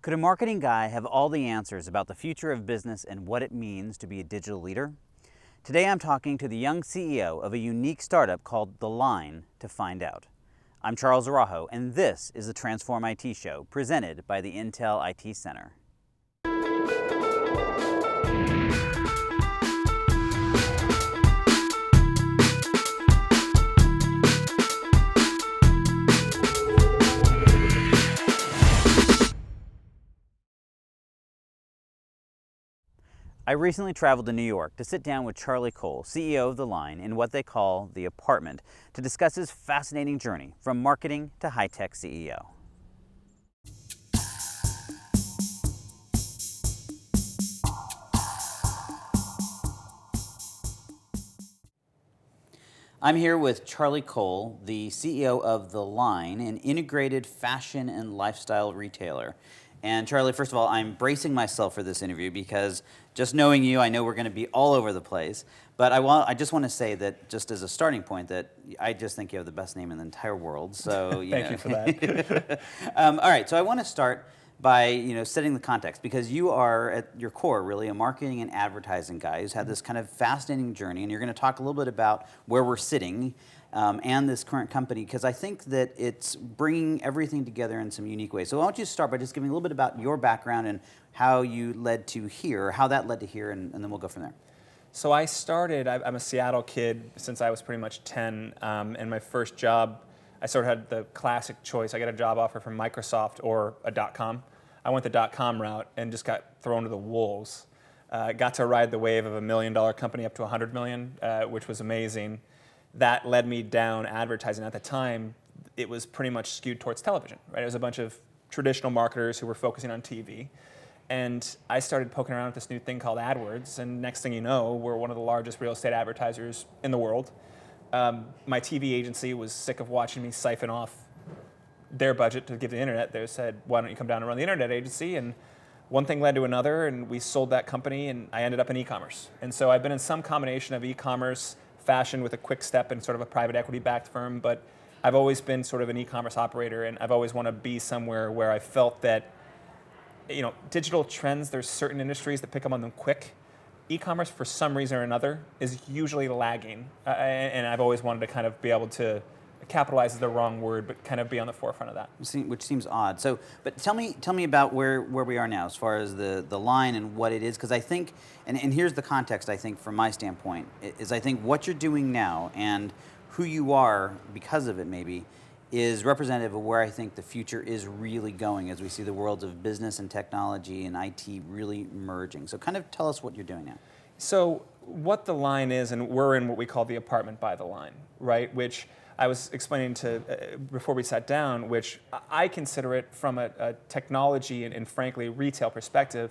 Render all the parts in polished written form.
Could a marketing guy have all the answers about the future of business and what it means to be a digital leader? Today I'm talking to the young CEO of a unique startup called The Line to find out. I'm Charles Araujo, and this is the TransformIT Show, presented by the Intel IT Center. I recently traveled to New York to sit down with Charlie Cole, CEO of The Line, in what they call the apartment, to discuss his fascinating journey from marketing to high-tech CEO. I'm here with Charlie Cole, the CEO of The Line, an integrated fashion and lifestyle retailer. And Charlie, first of all, I'm bracing myself for this interview because just knowing you, I know we're going to be all over the place. But I just want to say that, just as a starting point, that I just think you have the best name in the entire world. So Thank you for that. All right, so I want to start by setting the context, because you are at your core really a marketing and advertising guy who's had this kind of fascinating journey, and you're going to talk a little bit about where we're sitting and this current company, because I think that it's bringing everything together in some unique ways. So why don't you start by just giving a little bit about your background and how you led to here, how that led to here, and then we'll go from there. So I'm a Seattle kid since I was pretty much 10, and my first job, I sort of had the classic choice. I got a job offer from Microsoft or a .com. I went the .com route and just got thrown to the wolves. Got to ride the wave of $1 million company up to 100 million, which was amazing. That led me down advertising. At the time, it was pretty much skewed towards television, right? It was a bunch of traditional marketers who were focusing on TV. And I started poking around with this new thing called AdWords, and next thing you know, we're one of the largest real estate advertisers in the world. My TV agency was sick of watching me siphon off their budget to give to the internet. They said, why don't you come down and run the internet agency? And one thing led to another, and we sold that company, and I ended up in e-commerce. And so I've been in some combination of e-commerce, fashion with a quick step in sort of a private equity-backed firm, but I've always been sort of an e-commerce operator, and I've always wanted to be somewhere where I felt that, digital trends, there's certain industries that pick up on them quick. E-commerce, for some reason or another, is usually lagging, and I've always wanted to kind of be able to capitalize is the wrong word, but kind of be on the forefront of that. Which seems odd. So, but tell me about where we are now as far as the line and what it is, because I think, and here's the context, I think, from my standpoint, is I think what you're doing now and who you are because of it maybe is representative of where I think the future is really going as we see the worlds of business and technology and IT really merging. So kind of tell us what you're doing now. So what The Line is, and we're in what we call the apartment by The Line, right? Which I was explaining to, before we sat down, which I consider it from a technology and frankly retail perspective,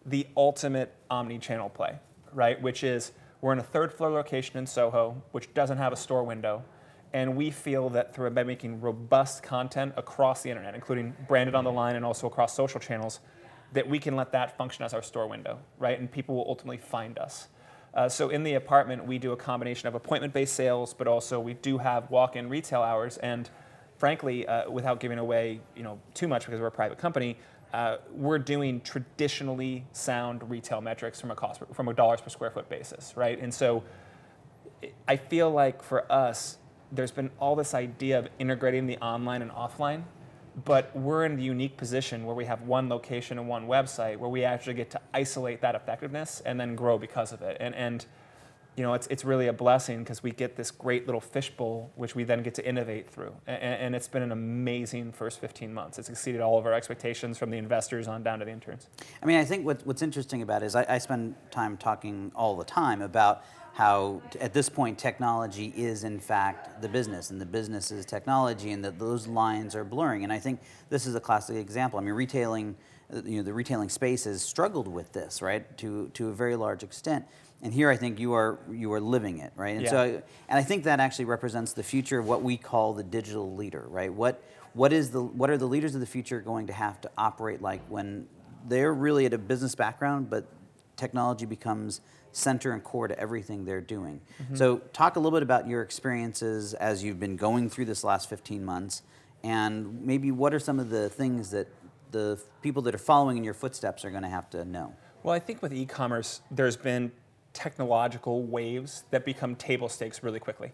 the ultimate omni-channel play, right? Which is, we're in a third floor location in Soho, which doesn't have a store window. And we feel that by making robust content across the internet, including branded on The Line and also across social channels, that we can let that function as our store window, right? And people will ultimately find us. So in the apartment, we do a combination of appointment-based sales, but also we do have walk-in retail hours. And frankly, without giving away too much because we're a private company, we're doing traditionally sound retail metrics from a dollars per square foot basis, right? And so I feel like for us, there's been all this idea of integrating the online and offline, but we're in the unique position where we have one location and one website where we actually get to isolate that effectiveness and then grow because of it. And it's really a blessing because we get this great little fishbowl, which we then get to innovate through. And it's been an amazing first 15 months. It's exceeded all of our expectations from the investors on down to the interns. I mean, I think what's interesting about it is I spend time talking all the time about how at this point technology is in fact the business, and the business is technology, and that those lines are blurring. And I think this is a classic example. I mean, retailing, the retailing space has struggled with this, right, to a very large extent. And here I think you are living it, right? And yeah. So, and I think that actually represents the future of what we call the digital leader, right? What are the leaders of the future going to have to operate like when they're really at a business background, but technology becomes center and core to everything they're doing. Mm-hmm. So talk a little bit about your experiences as you've been going through this last 15 months, and maybe what are some of the things that the people that are following in your footsteps are going to have to know? Well, I think with e-commerce, there's been technological waves that become table stakes really quickly,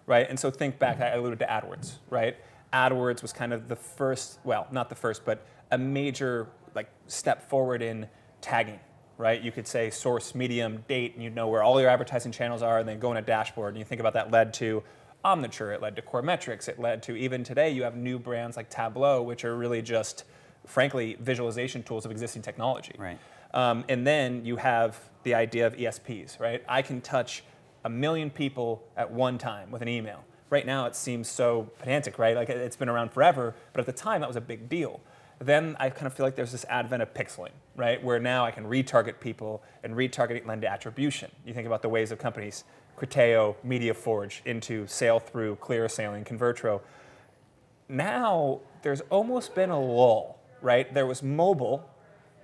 right? And so think back, I alluded to AdWords, right? AdWords was kind of the first, well, not the first, but a major like step forward in tagging, right? You could say source, medium, date, and you know where all your advertising channels are, and then go in a dashboard. And you think about that led to Omniture, it led to Core Metrics, it led to even today you have new brands like Tableau, which are really just, frankly, visualization tools of existing technology. Right. And then you have the idea of ESPs, right? I can touch 1 million people at one time with an email. Right now it seems so pedantic, right? Like it's been around forever, but at the time that was a big deal. Then I kind of feel like there's this advent of pixeling, right? Where now I can retarget people and retarget lend to attribution. You think about the ways of companies, Criteo, MediaForge, into Sailthrough, ClearSailing, Convertro. Now there's almost been a lull, right? There was mobile,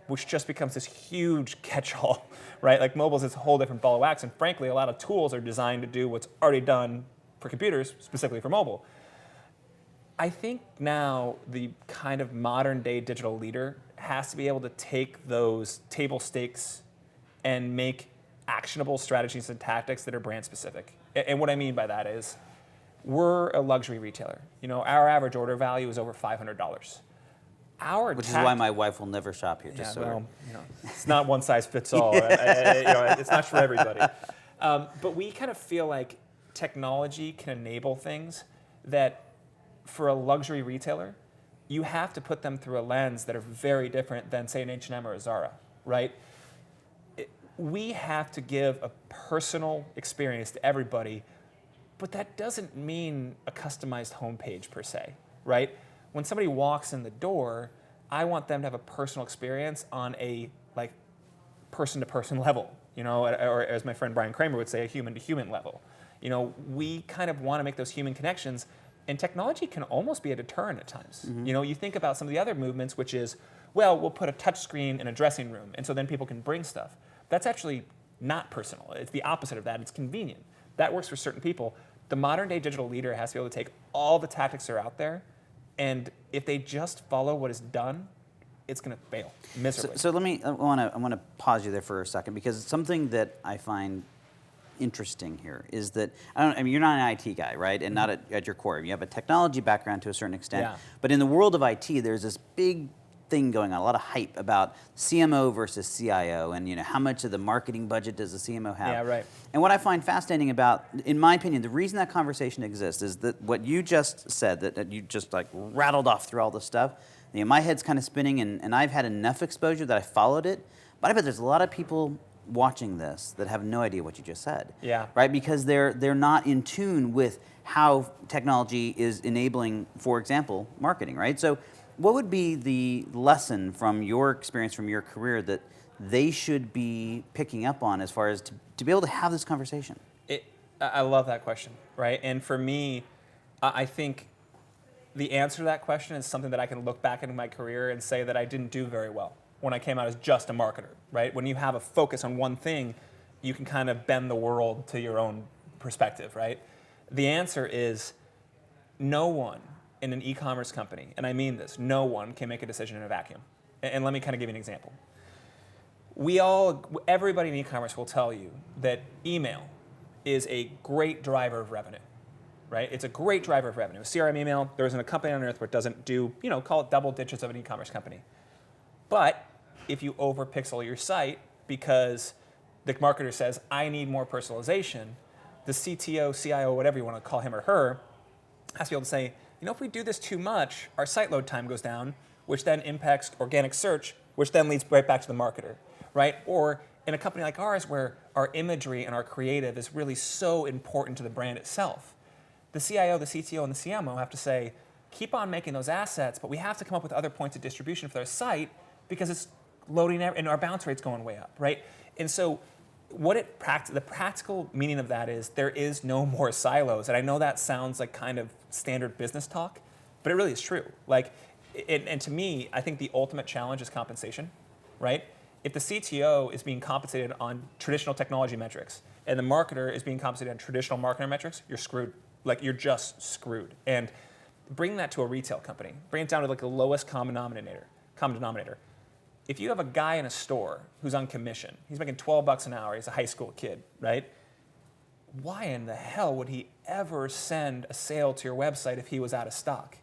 which just becomes this huge catch-all, right? Like mobile's this whole different ball of wax, and frankly, a lot of tools are designed to do what's already done for computers, specifically for mobile. I think now the kind of modern day digital leader has to be able to take those table stakes and make actionable strategies and tactics that are brand specific. And what I mean by that is, we're a luxury retailer. You know, our average order value is over $500. Which is why my wife will never shop here. Just yeah, so well, you know, it's not one size fits all. You know, it's not for everybody. But we kind of feel like technology can enable things that, for a luxury retailer, you have to put them through a lens that are very different than, say, an H&M or a Zara, right? We have to give a personal experience to everybody, but that doesn't mean a customized homepage per se, right? When somebody walks in the door, I want them to have a personal experience on a like person-to-person level, you know, or as my friend Brian Kramer would say, a human-to-human level. You know, we kind of want to make those human connections, and technology can almost be a deterrent at times. Mm-hmm. You know, you think about some of the other movements, which is, well, we'll put a touch screen in a dressing room, and so then people can bring stuff. That's actually not personal. It's the opposite of that. It's convenient. That works for certain people. The modern day digital leader has to be able to take all the tactics that are out there, and if they just follow what is done, it's going to fail miserably. So let me, I want to pause you there for a second, because something that I find interesting here is that, I mean, you're not an IT guy, right? And not at your core. You have a technology background to a certain extent. Yeah. But in the world of IT, there's this big thing going on, a lot of hype about CMO versus CIO, and you know, how much of the marketing budget does the CMO have? Yeah, right. And what I find fascinating about, in my opinion, the reason that conversation exists is that what you just said, that you just like rattled off through all this stuff, you know, my head's kind of spinning, and I've had enough exposure that I followed it, but I bet there's a lot of people watching this that have no idea what you just said. Yeah. Right? Because they're not in tune with how technology is enabling, for example, marketing, right? So what would be the lesson from your experience, from your career, that they should be picking up on as far as to be able to have this conversation? I love that question, right? And for me, I think the answer to that question is something that I can look back into my career and say that I didn't do very well when I came out as just a marketer, right? When you have a focus on one thing, you can kind of bend the world to your own perspective, right? The answer is no one in an e-commerce company, and I mean this, no one can make a decision in a vacuum. And let me kind of give you an example. Everybody in e-commerce will tell you that email is a great driver of revenue, right? It's a great driver of revenue. CRM email, there isn't a company on earth where it doesn't do, you know, call it double digits of an e-commerce company. But if you over-pixel your site because the marketer says, I need more personalization, the CTO, CIO, whatever you want to call him or her, has to be able to say, you know, if we do this too much, our site load time goes down, which then impacts organic search, which then leads right back to the marketer, right? Or in a company like ours where our imagery and our creative is really so important to the brand itself, the CIO, the CTO, and the CMO have to say, keep on making those assets, but we have to come up with other points of distribution for their site because it's loading and our bounce rate's going way up, right? And so the practical meaning of that is there is no more silos. And I know that sounds like kind of standard business talk, but it really is true. Like, and to me, I think the ultimate challenge is compensation, right? If the CTO is being compensated on traditional technology metrics and the marketer is being compensated on traditional marketer metrics, you're screwed. Like, you're just screwed. And bring that to a retail company. Bring it down to like the lowest common denominator. common denominator. If you have a guy in a store who's on commission, he's making $12 an hour, he's a high school kid, right? Why in the hell would he ever send a sale to your website if he was out of stock,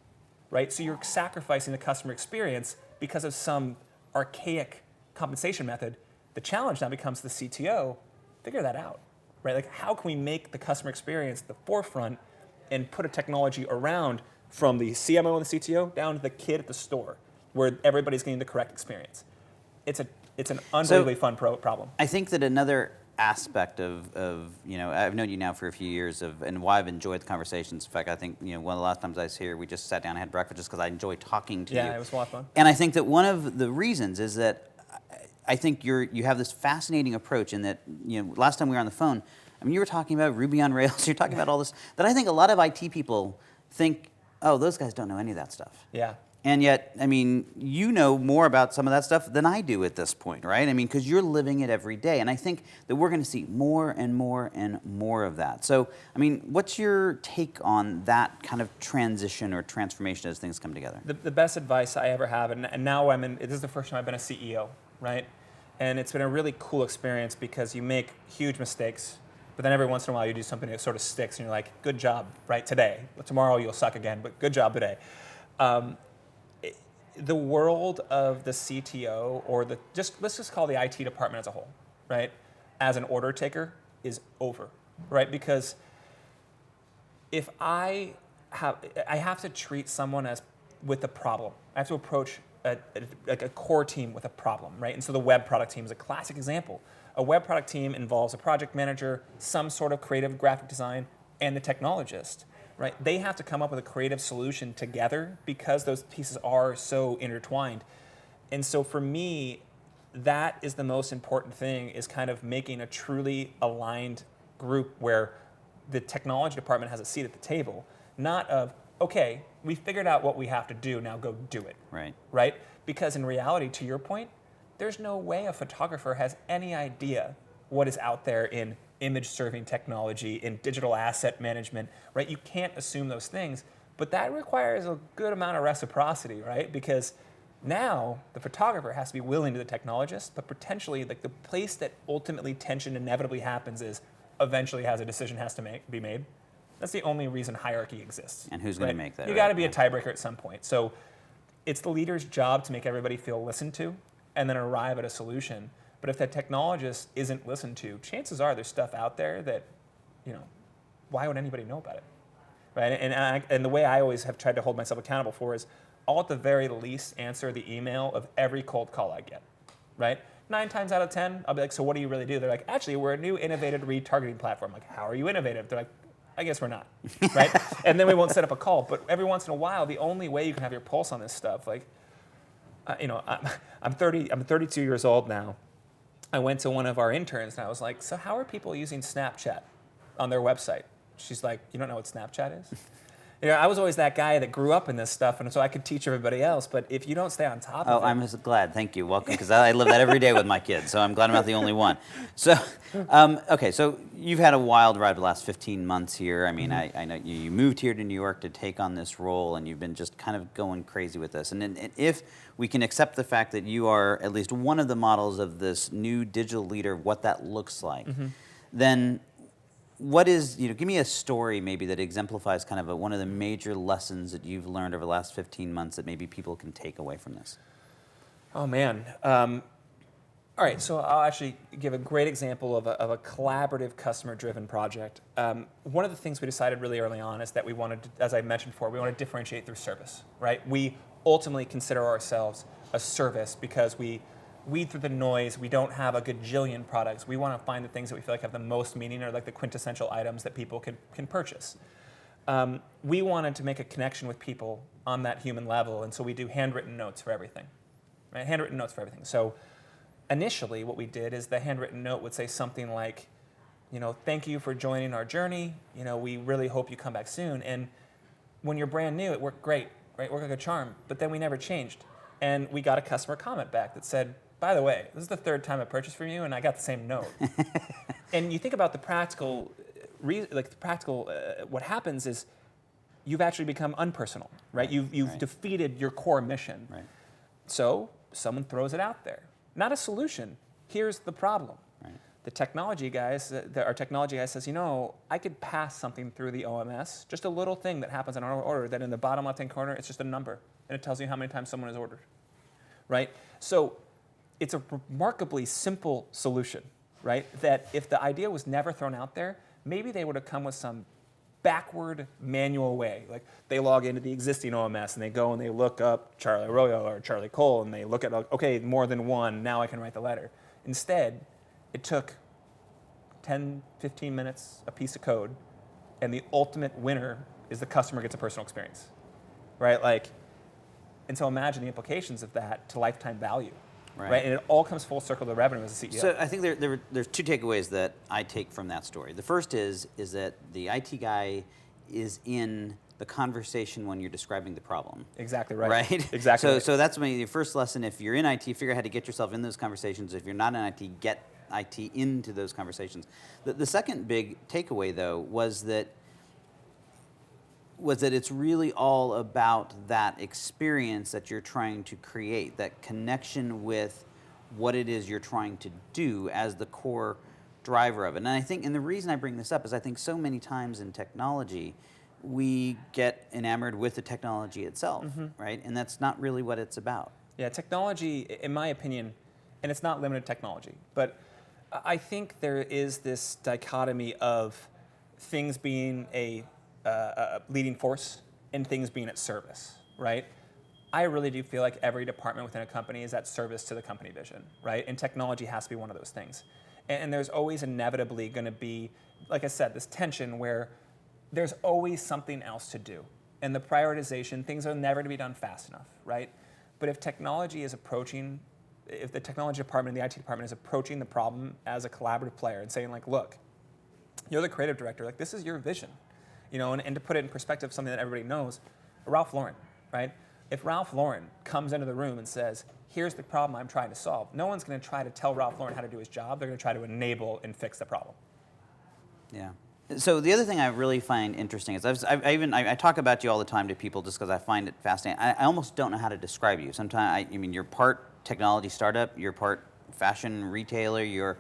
right? So you're sacrificing the customer experience because of some archaic compensation method. The challenge now becomes the CTO, figure that out, right? Like, how can we make the customer experience the forefront and put a technology around from the CMO and the CTO down to the kid at the store where everybody's getting the correct experience? It's an unbelievably fun problem. I think that another aspect of I've known you now for a few years and why I've enjoyed the conversations. In fact, I think one of the last times I was here, we just sat down and had breakfast just because I enjoy talking to you. Yeah, it was a lot of fun. And I think that one of the reasons is that I think you have this fascinating approach in that last time we were on the phone, I mean, you were talking about Ruby on Rails, you're talking about all this that I think a lot of IT people think, oh, those guys don't know any of that stuff. Yeah. And yet, I mean, you know more about some of that stuff than I do at this point, right? I mean, because you're living it every day. And I think that we're going to see more and more and more of that. So, I mean, what's your take on that kind of transition or transformation as things come together? The best advice I ever have, and now this is the first time I've been a CEO, right? And it's been a really cool experience because you make huge mistakes, but then every once in a while you do something that sort of sticks and you're like, good job, right, today. Tomorrow you'll suck again, but good job today. The world of the CTO or let's just call the IT department as a whole, right, as an order taker is over, right? Because if I have to treat someone with a problem. I have to approach a core team with a problem, right? And so the web product team is a classic example. A web product team involves a project manager, some sort of creative graphic design, and the technologist. Right? They have to come up with a creative solution together because those pieces are so intertwined. And so for me, that is the most important thing, is kind of making a truly aligned group where the technology department has a seat at the table, not of, okay, we figured out what we have to do, now go do it. Right. Right? Because in reality, to your point, there's no way a photographer has any idea what is out there in image serving technology, in digital asset management, right? You can't assume those things, but that requires a good amount of reciprocity, right? Because now the photographer has to be willing to the technologist, but potentially like the place that ultimately tension inevitably happens is eventually a decision has to be made. That's the only reason hierarchy exists. And who's going to make that? You got to be a tiebreaker at some point. So it's the leader's job to make everybody feel listened to and then arrive at a solution. But if that technologist isn't listened to, chances are there's stuff out there that, why would anybody know about it, right? And the way I always have tried to hold myself accountable for is I'll at the very least answer the email of every cold call I get, right? 9 times out of 10, I'll be like, so what do you really do? They're like, actually, we're a new innovative retargeting platform. I'm like, how are you innovative? They're like, I guess we're not, right? And then we won't set up a call. But every once in a while, the only way you can have your pulse on this stuff, like, I'm 32 years old now. I went to one of our interns and I was like, so how are people using Snapchat on their website? She's like, you don't know what Snapchat is? I was always that guy that grew up in this stuff, and so I could teach everybody else. But if you don't stay on top of it... Oh, I'm just glad. Thank you. Welcome, because I live that every day with my kids, so I'm glad I'm not the only one. So, okay, so you've had a wild ride the last 15 months here. I mean, I know you moved here to New York to take on this role, and you've been just kind of going crazy with this. And if we can accept the fact that you are at least one of the models of this new digital leader, what that looks like, then... what is, give me a story maybe that exemplifies kind of one of the major lessons that you've learned over the last 15 months that maybe people can take away from this. Oh, man. All right, so I'll actually give a great example of a collaborative, customer-driven project. One of the things we decided really early on is that we wanted to, as I mentioned before, we want to differentiate through service, right? We ultimately consider ourselves a service because we weed through the noise. We don't have a gajillion products. We want to find the things that we feel like have the most meaning or like the quintessential items that people can purchase. We wanted to make a connection with people on that human level, and so we do handwritten notes for everything, right? Handwritten notes for everything. So initially what we did is the handwritten note would say something like, thank you for joining our journey. We really hope you come back soon. And when you're brand new, it worked great, right? It worked like a charm, but then we never changed. And we got a customer comment back that said, by the way, this is the 3rd time I purchased from you, and I got the same note. And you think about the practical, what happens is you've actually become unpersonal, right? You've defeated your core mission. Right. So someone throws it out there. Not a solution. Here's the problem. Right. The technology guys, our technology guy says, I could pass something through the OMS, just a little thing that happens on our order that in the bottom left-hand corner, it's just a number, and it tells you how many times someone has ordered, right? So it's a remarkably simple solution, right? That if the idea was never thrown out there, maybe they would have come with some backward manual way. Like they log into the existing OMS and they go and they look up Charlie Arroyo or Charlie Cole and they look at, okay, more than one, now I can write the letter. Instead, it took 10, 15 minutes, a piece of code, and the ultimate winner is the customer gets a personal experience, right? And so imagine the implications of that to lifetime value, right? And it all comes full circle to revenue as a CEO. So I think there's two takeaways that I take from that story. The first is that the IT guy is in the conversation when you're describing the problem. Exactly right. Right? Exactly. So that's the first lesson. If you're in IT, figure out how to get yourself in those conversations. If you're not in IT, get IT into those conversations. The second big takeaway, though, was that it's really all about that experience that you're trying to create, that connection with what it is you're trying to do as the core driver of it. And I think, and the reason I bring this up is I think so many times in technology, we get enamored with the technology itself, right? And that's not really what it's about. Yeah, technology, in my opinion, and it's not limited to technology, but I think there is this dichotomy of things being a leading force and things being at service, right? I really do feel like every department within a company is at service to the company vision, right? And technology has to be one of those things. And there's always inevitably going to be, like I said, this tension where there's always something else to do. And the prioritization, things are never to be done fast enough, right? But if technology is approaching, if the technology department and the IT department is approaching the problem as a collaborative player and saying like, look, you're the creative director, like this is your vision. And to put it in perspective, something that everybody knows, Ralph Lauren, right? If Ralph Lauren comes into the room and says, here's the problem I'm trying to solve, no one's going to try to tell Ralph Lauren how to do his job. They're going to try to enable and fix the problem. Yeah. So the other thing I really find interesting is I talk about you all the time to people just because I find it fascinating. I almost don't know how to describe you. Sometimes I mean you're part technology startup, you're part fashion retailer, you're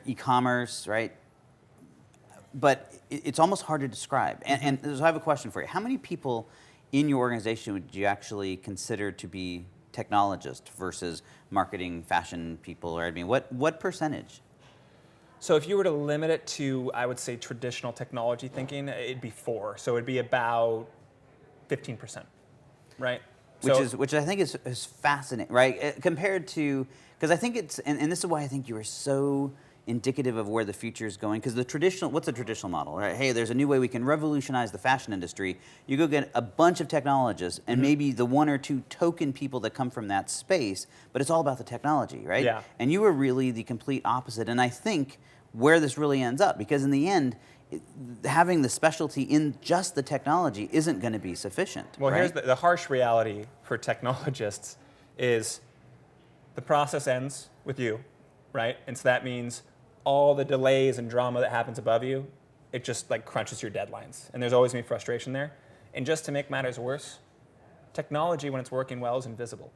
e-commerce, right? But it's almost hard to describe. And so I have a question for you. How many people in your organization would you actually consider to be technologists versus marketing, fashion people? Or I mean, what percentage? So if you were to limit it to, I would say, traditional technology thinking, it'd be 4. So it'd be about 15%, right? Which I think is fascinating, right? Compared to, because I think it's, and this is why I think you are so indicative of where the future is going. Because what's a traditional model, right? Hey, there's a new way we can revolutionize the fashion industry. You go get a bunch of technologists and maybe the 1 or 2 token people that come from that space, but it's all about the technology, right? Yeah. And you are really the complete opposite. And I think where this really ends up, because in the end, having the specialty in just the technology isn't going to be sufficient. Well, right? here's the harsh reality for technologists is the process ends with you, right? And so that means all the delays and drama that happens above you, it just like crunches your deadlines. And there's always going to be frustration there. And just to make matters worse, technology, when it's working well, is invisible,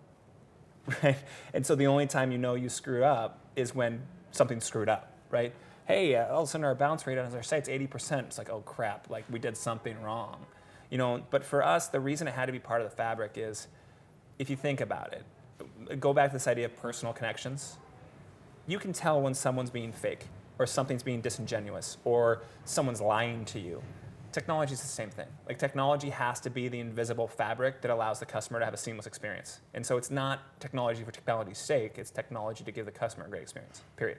right? And so the only time you know you screw up is when something's screwed up, right? Hey, all of a sudden our bounce rate on our site's 80%. It's like, oh crap, like we did something wrong. But for us, the reason it had to be part of the fabric is, if you think about it, go back to this idea of personal connections. You can tell when someone's being fake, or something's being disingenuous, or someone's lying to you. Technology is the same thing. Like technology has to be the invisible fabric that allows the customer to have a seamless experience. And so it's not technology for technology's sake, it's technology to give the customer a great experience, period.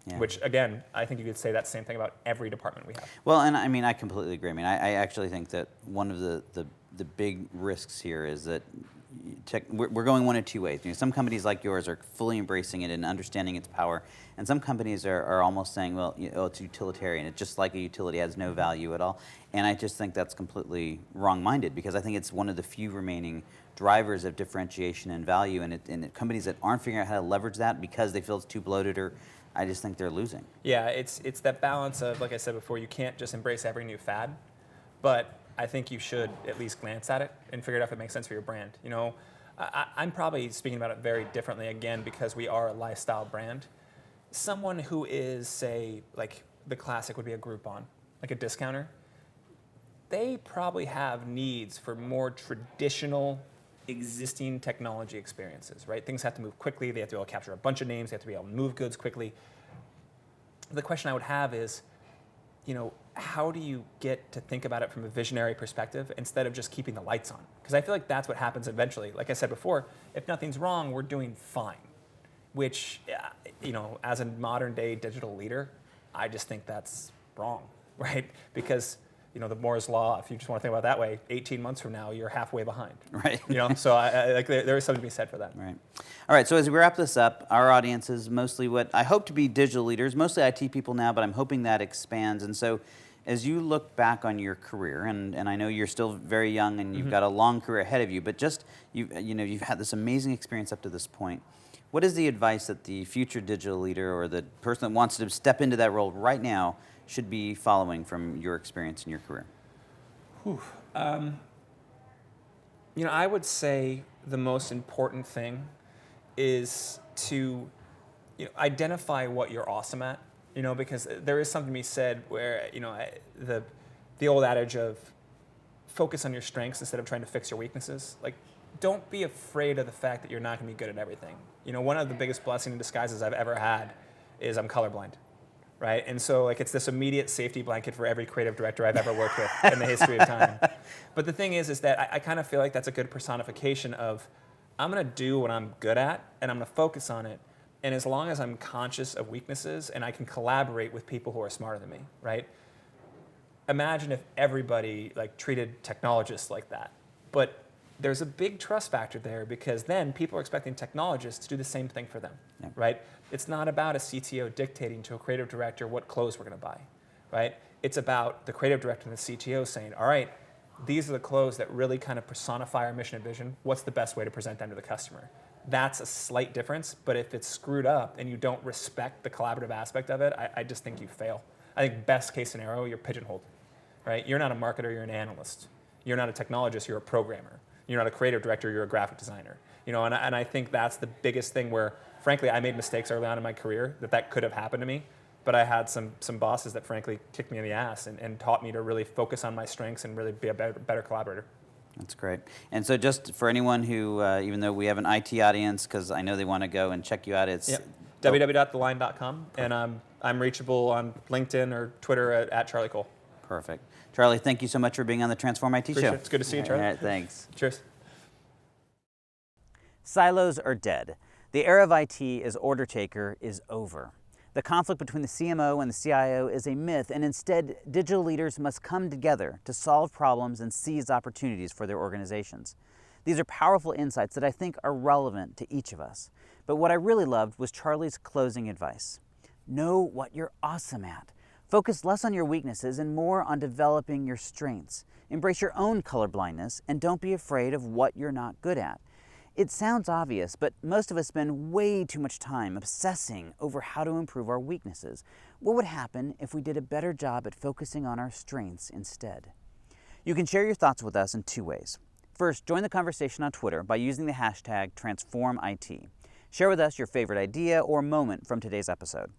Yeah. Which, again, I think you could say that same thing about every department we have. Well, and I mean, I completely agree. I mean, I actually think that one of the big risks here is that we're going one of 2 ways. Some companies like yours are fully embracing it and understanding its power, and some companies are almost saying, well, it's utilitarian. It's just like a utility, has no value at all. And I just think that's completely wrong-minded, because I think it's one of the few remaining drivers of differentiation and value, and companies that aren't figuring out how to leverage that because they feel it's too bloated, or I just think they're losing. Yeah, it's that balance of, like I said before, you can't just embrace every new fad, but I think you should at least glance at it and figure out if it makes sense for your brand. I'm probably speaking about it very differently again because we are a lifestyle brand. Someone who is, say, like the classic would be a Groupon, like a discounter, they probably have needs for more traditional existing technology experiences, right? Things have to move quickly. They have to be able to capture a bunch of names. They have to be able to move goods quickly. The question I would have is, how do you get to think about it from a visionary perspective instead of just keeping the lights on? Because I feel like that's what happens eventually. Like I said before, if nothing's wrong, we're doing fine. Which, as a modern day digital leader, I just think that's wrong, right? Because the Moore's law, if you just want to think about it that way, 18 months from now, you're halfway behind. Right. So I like there is something to be said for that. Right. All right, so as we wrap this up, our audience is mostly what I hope to be digital leaders, mostly IT people now, but I'm hoping that expands. And so as you look back on your career, and I know you're still very young and you've got a long career ahead of you, but just, you've had this amazing experience up to this point. What is the advice that the future digital leader or the person that wants to step into that role right now should be following from your experience in your career? I would say the most important thing is to identify what you're awesome at, because there is something to be said where, the old adage of focus on your strengths instead of trying to fix your weaknesses. Like, don't be afraid of the fact that you're not going to be good at everything. One of the biggest blessing in disguises I've ever had is I'm colorblind, right? And so it's this immediate safety blanket for every creative director I've ever worked with in the history of time. But the thing is that I kind of feel like that's a good personification of I'm going to do what I'm good at and I'm going to focus on it. And as long as I'm conscious of weaknesses and I can collaborate with people who are smarter than me, right? Imagine if everybody treated technologists like that. But there's a big trust factor there because then people are expecting technologists to do the same thing for them, right? It's not about a CTO dictating to a creative director what clothes we're going to buy, right? It's about the creative director and the CTO saying, all right, these are the clothes that really kind of personify our mission and vision. What's the best way to present them to the customer? That's a slight difference, but if it's screwed up and you don't respect the collaborative aspect of it, I just think you fail. I think best case scenario, you're pigeonholed, right? You're not a marketer, you're an analyst. You're not a technologist, you're a programmer. You're not a creative director, you're a graphic designer. And I think that's the biggest thing where, frankly, I made mistakes early on in my career that could have happened to me, but I had some bosses that frankly kicked me in the ass and taught me to really focus on my strengths and really be a better collaborator. That's great. And so just for anyone who, even though we have an IT audience, because I know they want to go and check you out, it's www.theline.com, and I'm reachable on LinkedIn or Twitter at Charlie Cole. Perfect. Charlie, thank you so much for being on the TransformIT show. It's good to see you, Charlie. All right, thanks. Cheers. Silos are dead. The era of IT as order taker is over. The conflict between the CMO and the CIO is a myth, and instead, digital leaders must come together to solve problems and seize opportunities for their organizations. These are powerful insights that I think are relevant to each of us. But what I really loved was Charlie's closing advice. Know what you're awesome at. Focus less on your weaknesses and more on developing your strengths. Embrace your own colorblindness and don't be afraid of what you're not good at. It sounds obvious, but most of us spend way too much time obsessing over how to improve our weaknesses. What would happen if we did a better job at focusing on our strengths instead? You can share your thoughts with us in two ways. First, join the conversation on Twitter by using the hashtag TransformIT. Share with us your favorite idea or moment from today's episode.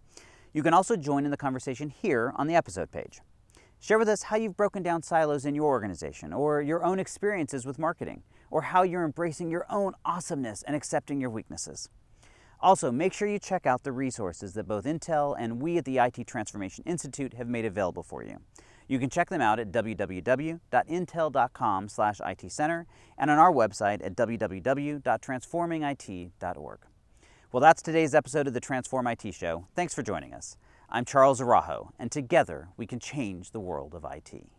You can also join in the conversation here on the episode page. Share with us how you've broken down silos in your organization, or your own experiences with marketing, or how you're embracing your own awesomeness and accepting your weaknesses. Also, make sure you check out the resources that both Intel and we at the IT Transformation Institute have made available for you. You can check them out at www.intel.com/IT-center and on our website at www.transformingit.org. Well, that's today's episode of the TransformIT Show. Thanks for joining us. I'm Charles Araujo, and together we can change the world of IT.